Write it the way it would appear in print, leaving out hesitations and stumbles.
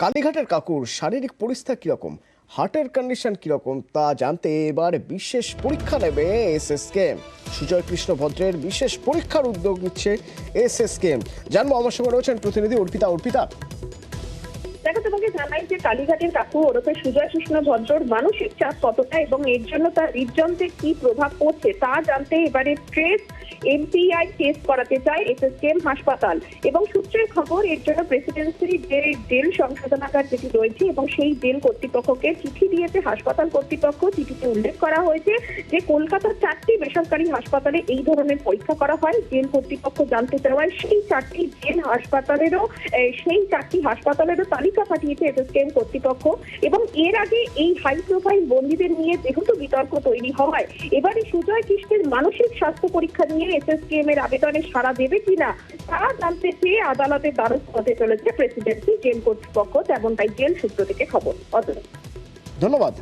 কালীঘাটের কাকুর শারীরিক পরিস্থিতি কিরকম, হার্টের কন্ডিশন কিরকম তা জানতে এবার বিশেষ পরীক্ষা নেবে এসএসকে। সুজয় কৃষ্ণ ভদ্রের বিশেষ পরীক্ষার উদ্যোগ নিচ্ছে এসএসকে। জানবো, আমার সঙ্গে রয়েছেন প্রতিনিধি অর্পিতা। দেখো, তোমাকে জানাই যে কালীঘাটের কাকু ওরফে সুজয় কৃষ্ণ ভদ্রর মানসিক চাপ কতটা এবং এর জন্য তার হৃদযন্ত্রে কি প্রভাব পড়ছে তা জানতে এবারে ট্রেস এমপিআই টেস্ট করাতে চায় এসএসকেএম হাসপাতাল। এবং সূত্রের খবর, এর জন্য প্রেসিডেন্সি যে জেল সংশোধনাগার যেটি রয়েছে এবং সেই জেল কর্তৃপক্ষকে চিঠি দিয়েছে হাসপাতাল কর্তৃপক্ষ। চিঠিতে উল্লেখ করা হয়েছে যে কলকাতার 4টি বেসরকারি হাসপাতালে এই ধরনের পরীক্ষা করা হয়। জেল কর্তৃপক্ষ জানতে চাওয়ায় সেই 4টি হাসপাতালেরও তালিকা পাঠিয়েছে এসএসকেএম কর্তৃপক্ষ। এবং এর আগে এই হাই প্রোফাইল বন্দীদের নিয়ে যেহেতু বিতর্ক তৈরি হওয়ায় এবারে সুজয় কৃষ্ণের মানসিক স্বাস্থ্য পরীক্ষা নিয়ে এসএসকেএম এর আবেদনে সাড়া দেবে কিনা তা জানতে চেয়ে আদালতের দ্বারস্থ হতে চলেছে প্রেসিডেন্সি জেল কর্তৃপক্ষ, তেমনটাই জেল সূত্র থেকে খবর। ধন্যবাদ।